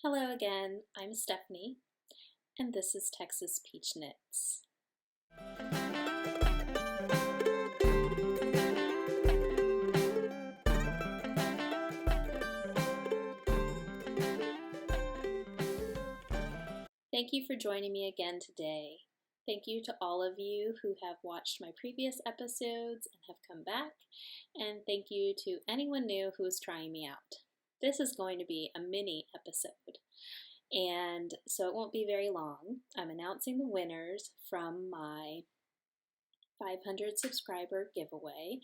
Hello again, I'm Stephanie, and this is Texas Peach Knits. Thank you for joining me again today. Thank you to all of you who have watched my previous episodes and have come back, and thank you to anyone new who is trying me out. This is going to be a mini episode, and so it won't be very long. I'm announcing the winners from my 500 subscriber giveaway,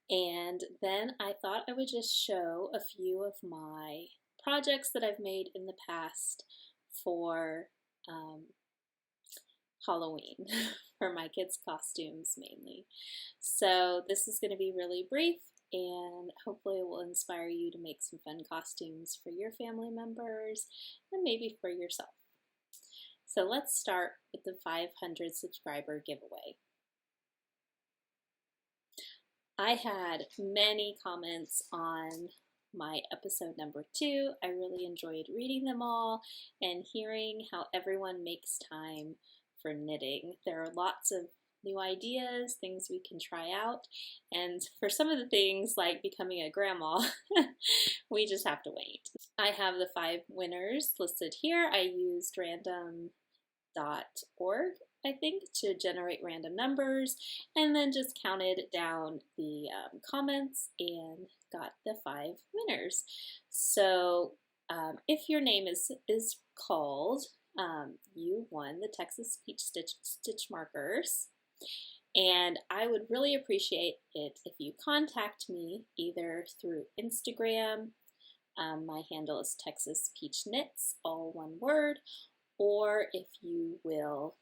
and then I thought I would just show a few of my projects that I've made in the past for Halloween, for my kids' costumes mainly. So this is going to be really brief, and hopefully it will inspire you to make some fun costumes for your family members and maybe for yourself. So let's start with the 500 subscriber giveaway. I had many comments on my episode number 2. I really enjoyed reading them all and hearing how everyone makes time for knitting. There are lots of new ideas, things we can try out, and for some of the things like becoming a grandma, we just have to wait. I have the 5 winners listed here. I used random.org, I think, to generate random numbers, and then just counted down the comments and got the 5 winners. So if your name is called, you won the Texas Peach Stitch Markers, and I would really appreciate it if you contact me either through Instagram. My handle is Texas Peach Knits, all one word, or if you will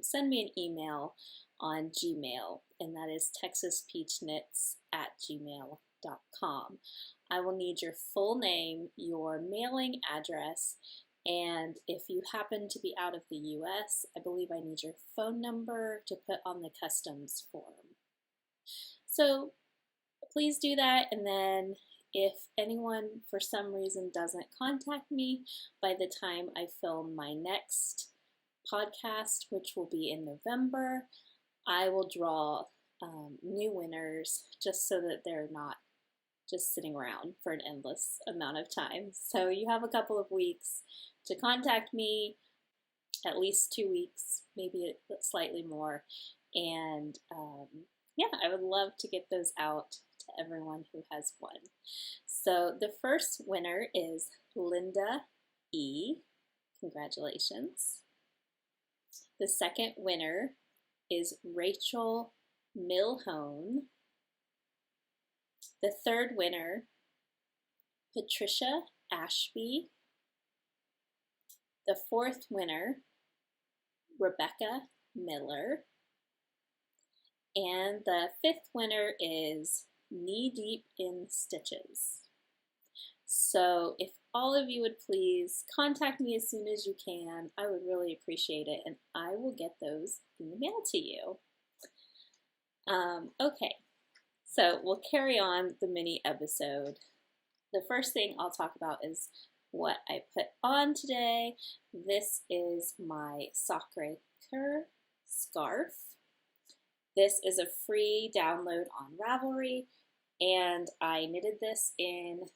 send me an email on Gmail, and that is texaspeachknits@gmail.com. I will need your full name, your mailing address, and if you happen to be out of the US, I believe I need your phone number to put on the customs form. So please do that, and then if anyone for some reason doesn't contact me by the time I film my next podcast, which will be in November, I will draw new winners just so that they're not just sitting around for an endless amount of time. So you have a couple of weeks to contact me, at least 2 weeks, maybe slightly more. And yeah, I would love to get those out to everyone who has won. So the first winner is Linda E. Congratulations. The second winner is Rachel Milhone. The third winner, Patricia Ashby. The fourth winner, Rebecca Miller. And the fifth winner is Knee Deep in Stitches. So if all of you would please contact me as soon as you can, I would really appreciate it, and I will get those in the mail to you. Okay, so we'll carry on the mini episode. The first thing I'll talk about is what I put on today. This is my Sacre Coeur scarf. This is a free download on Ravelry, and I knitted this in,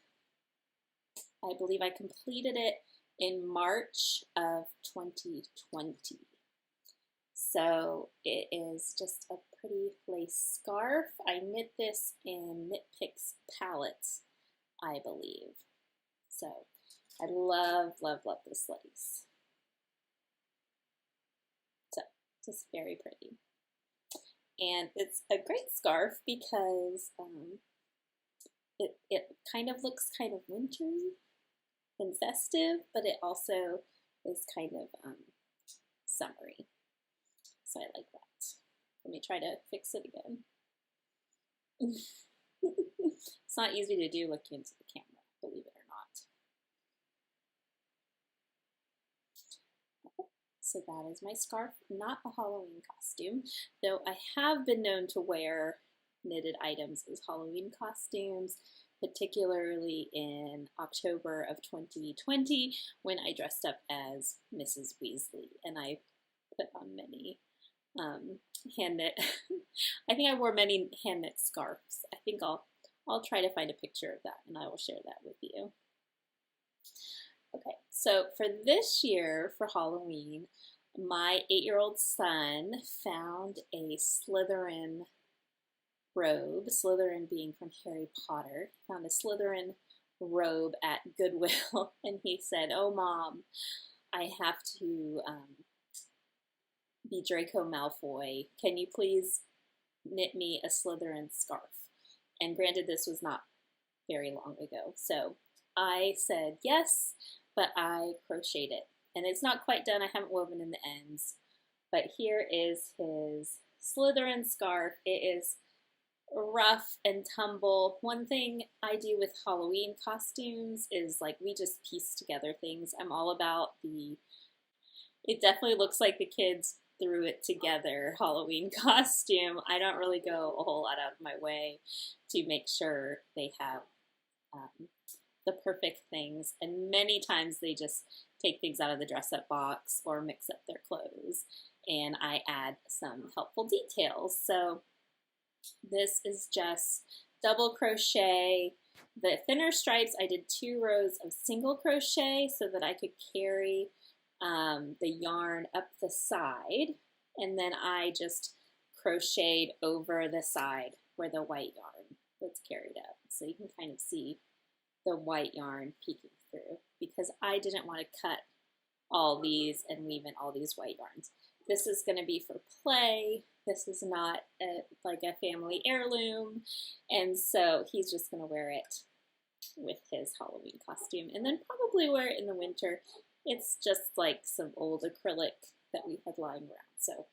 I believe I completed it in March of 2020. So it is just a pretty lace scarf. I knit this in Knit Picks palettes, I believe. So I love, love, love this lace. So just very pretty. And it's a great scarf because it kind of looks kind of wintry and festive, but it also is kind of summery. So I like that. Let me try to fix it again. It's not easy to do looking into the camera, believe it or not. So that is my scarf, not a Halloween costume, though I have been known to wear knitted items as Halloween costumes. particularly in October of 2020 when I dressed up as Mrs. Weasley and I put on many hand knit. I think I wore many hand knit scarves. I think I'll try to find a picture of that and I will share that with you. Okay, so for this year for Halloween, my 8-year-old son found a Slytherin robe, Slytherin being from Harry Potter. He found a Slytherin robe at Goodwill and he said, "Oh Mom, I have to be Draco Malfoy. Can you please knit me a Slytherin scarf?" And granted, this was not very long ago. So I said yes, but I crocheted it. And it's not quite done. I haven't woven in the ends. But here is his Slytherin scarf. It is rough and tumble. One thing I do with Halloween costumes is like we just piece together things. I'm all about it definitely looks like the kids threw it together Halloween costume. I don't really go a whole lot out of my way to make sure they have the perfect things, and many times they just take things out of the dress-up box or mix up their clothes, and I add some helpful details. So this is just double crochet. The thinner stripes, I did 2 rows of single crochet so that I could carry the yarn up the side, and then I just crocheted over the side where the white yarn was carried up. So you can kind of see the white yarn peeking through because I didn't want to cut all these and weave in all these white yarns. This is going to be for play. This is not like a family heirloom, and so he's just going to wear it with his Halloween costume and then probably wear it in the winter. It's just like some old acrylic that we had lying around, so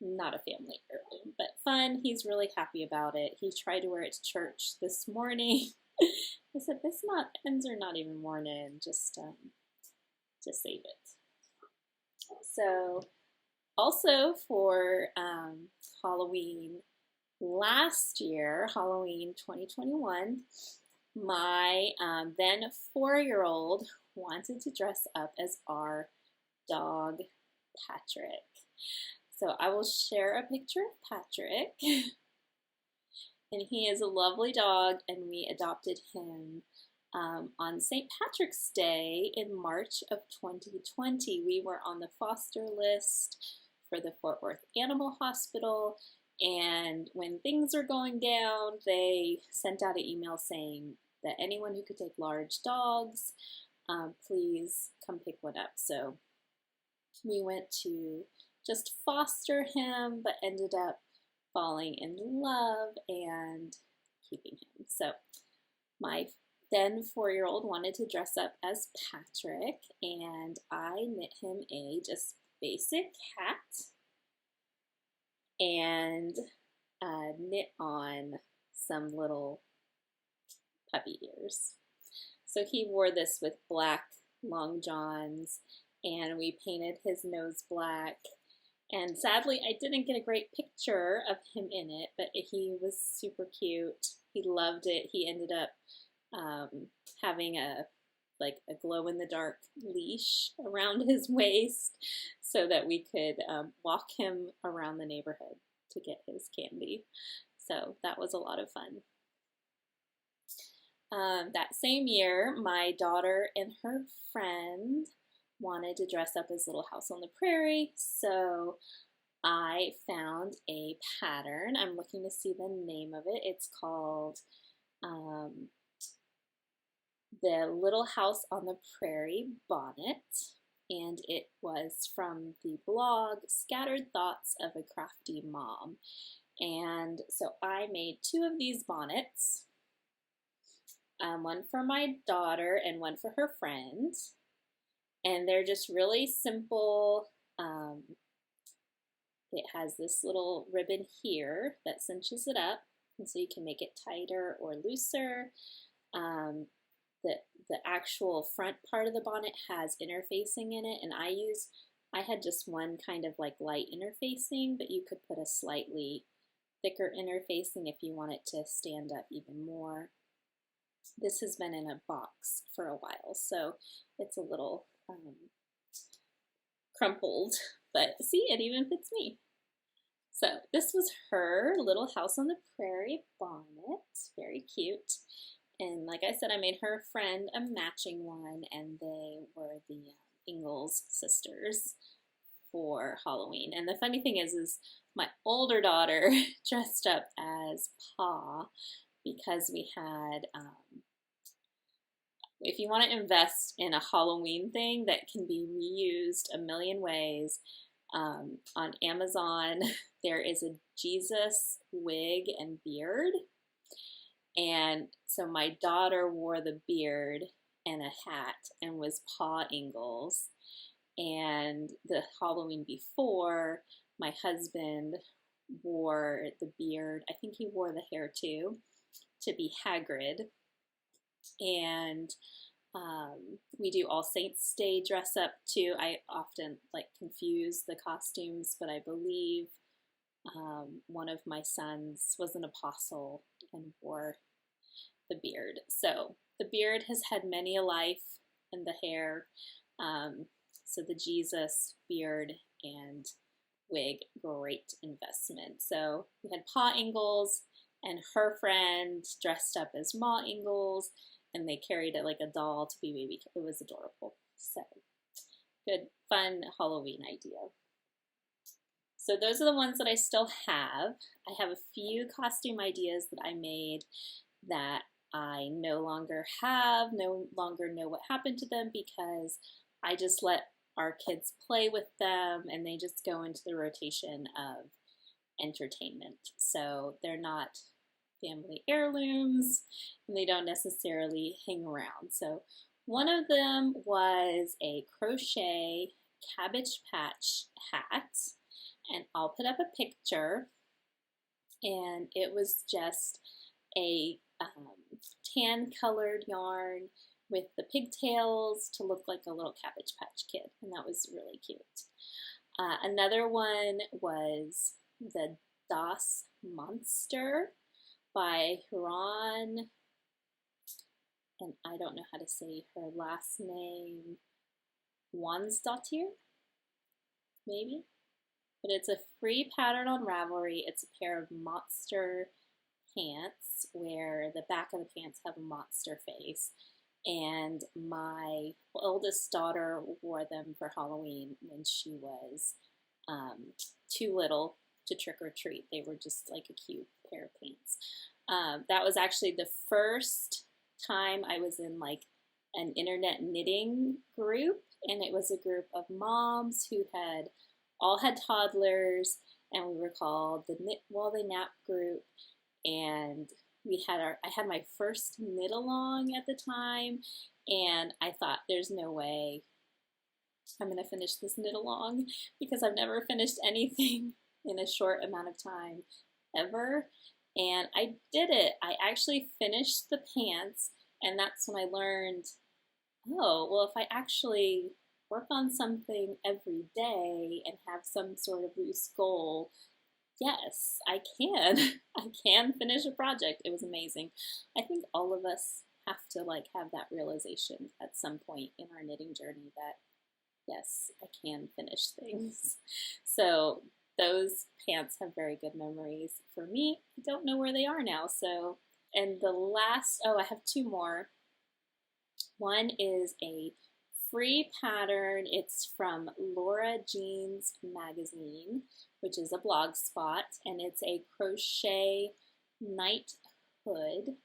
not a family heirloom, but fun. He's really happy about it. He tried to wear it to church this morning. I said, ends are not even worn in, just save it. So also for Halloween last year, Halloween 2021, my then 4-year-old wanted to dress up as our dog, Patrick. So I will share a picture of Patrick. And he is a lovely dog, and we adopted him on St. Patrick's Day in March of 2020. We were on the foster list for the Fort Worth Animal Hospital, and when things were going down, they sent out an email saying that anyone who could take large dogs, please come pick one up. So we went to just foster him, but ended up falling in love and keeping him. So my then 4-year-old wanted to dress up as Patrick, and I knit him a just basic hat and knit on some little puppy ears. So he wore this with black long johns, and we painted his nose black. And sadly, I didn't get a great picture of him in it, but he was super cute. He loved it. He ended up having a glow-in-the-dark leash around his waist so that we could walk him around the neighborhood to get his candy. So that was a lot of fun. That same year, my daughter and her friend wanted to dress up as Little House on the Prairie, so I found a pattern. I'm looking to see the name of it. It's called the Little House on the Prairie Bonnet, and it was from the blog Scattered Thoughts of a Crafty Mom. And so I made 2 of these bonnets, one for my daughter and one for her friend. And they're just really simple. It has this little ribbon here that cinches it up, and so you can make it tighter or looser. The actual front part of the bonnet has interfacing in it, and I had just one kind of like light interfacing, but you could put a slightly thicker interfacing if you want it to stand up even more. This has been in a box for a while, so it's a little crumpled, but see, it even fits me. So this was her little house on the prairie bonnet, very cute. And like I said, I made her friend a matching one, and they were the Ingalls sisters for Halloween. And the funny thing is my older daughter dressed up as Pa because we had, if you want to invest in a Halloween thing that can be reused a million ways, on Amazon there is a Jesus wig and beard. And so my daughter wore the beard and a hat and was Pa Ingalls. And the Halloween before, my husband wore the beard. I think he wore the hair too, to be Hagrid. And we do All Saints Day dress up too. I often like confuse the costumes, but I believe one of my sons was an apostle and wore the beard. So the beard has had many a life, and the hair. So the Jesus beard and wig, great investment. So we had Pa Ingalls and her friend dressed up as Ma Ingalls, and they carried it like a doll to be baby. It was adorable. So good, fun Halloween idea. So those are the ones that I still have. I have a few costume ideas that I made that I no longer have, no longer know what happened to them, because I just let our kids play with them and they just go into the rotation of entertainment. So they're not family heirlooms and they don't necessarily hang around. So one of them was a crochet Cabbage Patch hat, and I'll put up a picture, and it was just a tan colored yarn with the pigtails to look like a little Cabbage Patch Kid, and that was really cute. Another one was the Das Monster by Hrönn, and I don't know how to say her last name, Jónsdóttir, maybe? But it's a free pattern on Ravelry. It's a pair of monster pants where the back of the pants have a monster face. And my oldest daughter wore them for Halloween when she was too little to trick or treat. They were just like a cute pair of pants. That was actually the first time I was in like an internet knitting group, and it was a group of moms who had all had toddlers, and we were called the Knit While They Nap group. And I had my first knit along at the time, and I thought, there's no way I'm going to finish this knit along, because I've never finished anything in a short amount of time ever. And I did it. I actually finished the pants, and that's when I learned, oh, well, if I actually work on something every day and have some sort of loose goal, yes, I can. I can finish a project. It was amazing. I think all of us have to like have that realization at some point in our knitting journey that yes, I can finish things. So those pants have very good memories for me. I don't know where they are now. So, and the last, oh, I have two more. One is a free pattern. It's from Lorajean's magazine, which is a blog spot, and it's a crochet night hood.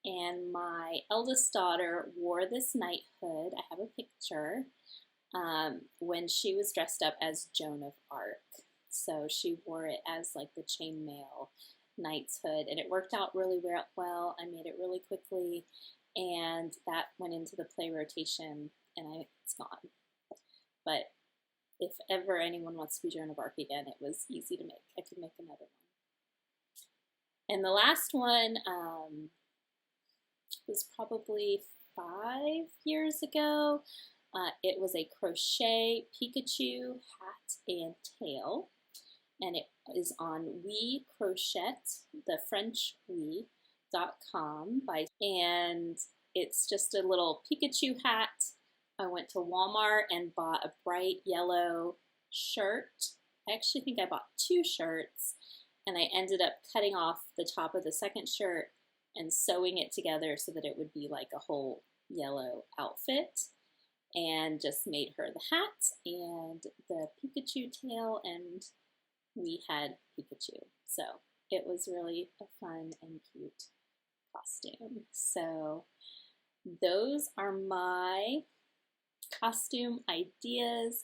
And my eldest daughter wore this night hood. I have a picture when she was dressed up as Joan of Arc. So she wore it as like the chainmail knight's hood, and it worked out really well. I made it really quickly, and that went into the play rotation, and it's gone. But if ever anyone wants to be Joan of Arc again, it was easy to make. I could make another one. And the last one was probably 5 years ago. It was a crochet Pikachu hat and tail, and it is on We Crochet, the French We, and it's just a little Pikachu hat. I went to Walmart and bought a bright yellow shirt. I actually think I bought 2 shirts, and I ended up cutting off the top of the second shirt and sewing it together so that it would be like a whole yellow outfit, and just made her the hat and the Pikachu tail, and we had Pikachu. So it was really a fun and cute costume. So those are my costume ideas.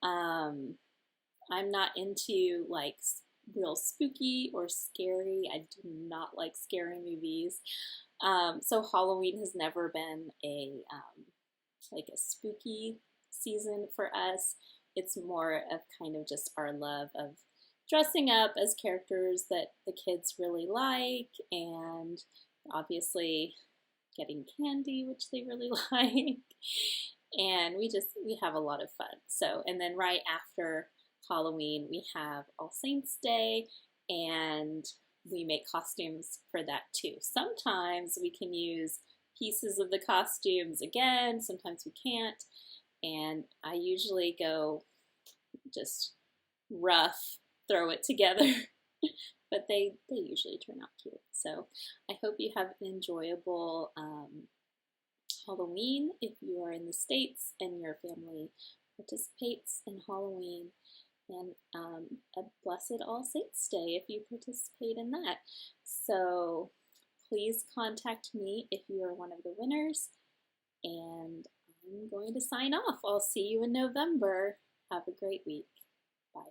I'm not into like real spooky or scary. I do not like scary movies. So Halloween has never been a like a spooky season for us. It's more of kind of just our love of dressing up as characters that the kids really like, and obviously getting candy, which they really like. And we have a lot of fun. So, and then right after Halloween, we have All Saints Day, and we make costumes for that too. Sometimes we can use pieces of the costumes again, sometimes we can't, and I usually go just rough, throw it together, but they usually turn out cute. So I hope you have an enjoyable Halloween if you are in the States and your family participates in Halloween, and a blessed All Saints Day if you participate in that. So please contact me if you are one of the winners, and I'm going to sign off. I'll see you in November. Have a great week. Bye.